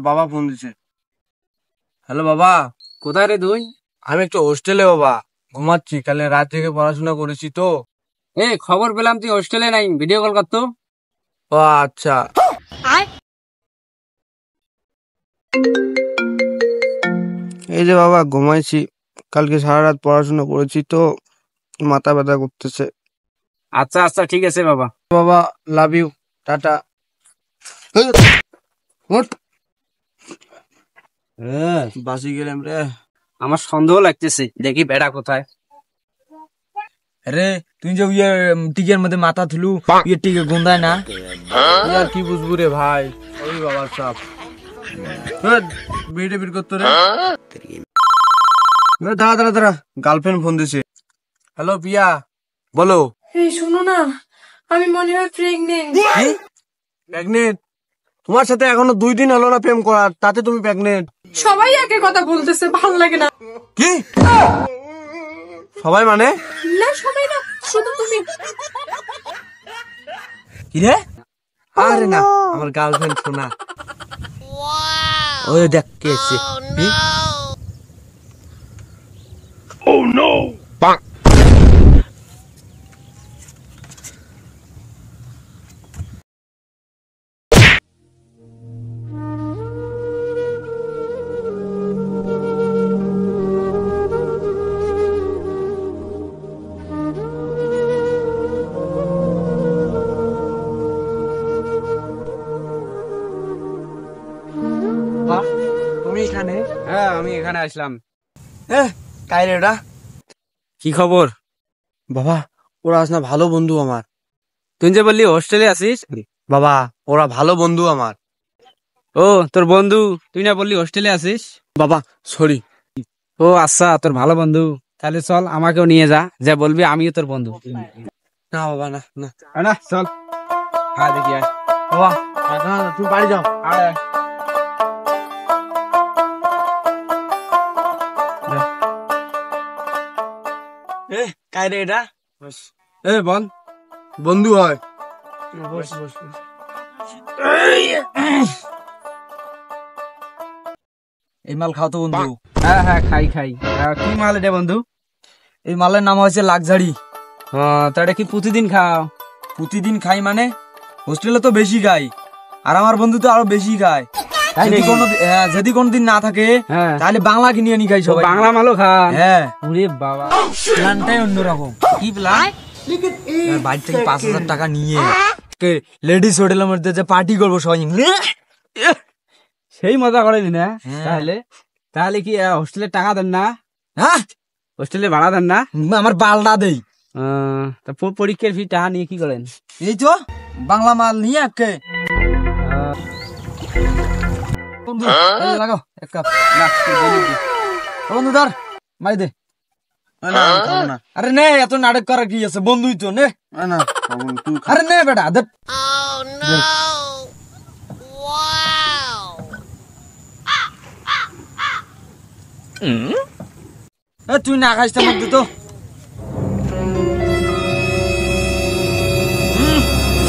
বাবা ফোন দিছে। হ্যালো বাবা। কোথায় রে তুই? আমি একটু হোস্টেলে বাবা, ঘুমাচ্ছি। কালে রাত থেকে পড়াশোনা করেছি তো। খবর পেলাম তুই হোস্টেলে নাই, ভিডিও কল করতো। ও আচ্ছা। এই যে বাবা ঘুমাইছি, কালকে সারা রাত পড়াশোনা করেছি তো, মাথা ব্যথা করতেছে। আচ্ছা আচ্ছা ঠিক আছে বাবা। বাবা লাভ ইউ, টাটা। বাসি গেলাম রে। আমার সন্দেহ লাগতেছে, দেখি বেড়া কোথায়। রে তুই যে টিকের মধ্যে মাথা থুলু, টিকে গুন্দায় না, আর কি বুঝবো রে ভাই। ওই বাবার সাপ বিড়ে বিড় করতো রে। দাঁড়া দাঁড়া দাঁড়া, গার্লফ্রেন্ড ফোন দিছে। হ্যালো পিয়া, বলো। এই শোনো না, আমি মনে হয় প্রেগনেন্ট। প্রেগনেন্ট? তোমার সাথে এখনো 2 দিন হলো না প্রেম করার, তাতে তুমি প্রেগনেন্ট? সবাই একে কথা বলতেছে, ভালো লাগে না। কি সবাই মানে? না সবাই না, শুধু তুমি। কি রে? আরে না, আমার গার্লফ্রেন্ড শোনা। ওই দেখ কে এসছে। Oh no! Bang! তুমি এখানে? হ্যাঁ আমি এখানে আসলাম। কাই রে ওটা? কি খবর? বাবা ওরা আজ না ভালো বন্ধু আমার। তুই যে বললি হোস্টেলে আছিস? বাবা ওরা ভালো বন্ধু আমার। ও তোর বন্ধু, তুই না বললি হোস্টেলে আছিস? বাবা সরি। ও আচ্ছা, তোর ভালো বন্ধু। তাহলে চল আমাকেও নিয়ে যা বলবি আমিও তোর বন্ধু। না বাবা না না না চল। হ্যাঁ দেখি আয়। বাবা না না, তুমি বাড়ি যাও। আয় আয়। কাই রে এটা? বল। বন্ধু হয়। এই মাল খাও তো বন্ধু। হ্যাঁ হ্যাঁ খাই খাই। কি মাল এটা বন্ধু? এই মালের নাম হচ্ছে লাক্সারি। তা এটা কি প্রতিদিন খাও? প্রতিদিন খাই মানে? হোস্টেলে তো বেশি খাই, আর আমার বন্ধু তো আরো বেশি খায়। যদি কোনোদিন না থাকে তাহলে বাংলা কিনে নিয়ে খাই সবাই। বাংলা মালও খা? হ্যাঁ। ওরে বাবা, প্ল্যানটাই অন্যরকম। কি প্ল্যান? বাড়ি থেকে 5,000 টাকা নিয়ে লেডিস হোটেলের মধ্যে যে পার্টি করবো সবাই। সেই মজা করেনি না? তাহলে কি হোস্টেলে টাকা দেন না? হ্যাঁ, হোস্টেলে ভাড়া দেন না? আমার বালটা দেই। পরীক্ষার ফি টাকা নিয়ে কি করেন? এই তো বাংলা মাল নিয়ে একে বন্ধু লাগাও এক কাপ। বন্ধু ধর মাই দে। আরে নে, এত নাটক করার কি আছে? বন্ধুই তো নে। আরে নে বেটা। তুই না খাইস মধ্যে তো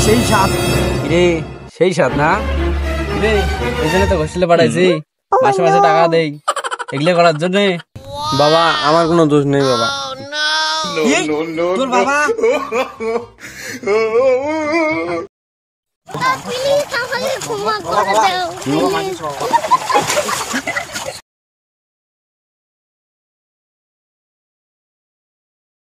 সেই স্বাদ রে, সেই স্বাদ না রে? এই জন্য তো হোস্টেলে পাঠাইছি, মাসে মাসে টাকা দেই এগুলো করার জন্য। বাবা আমার কোনো দোষ নেই বাবা। তোর বাবা প্লিজ আমাকে ক্ষমা করে দাও।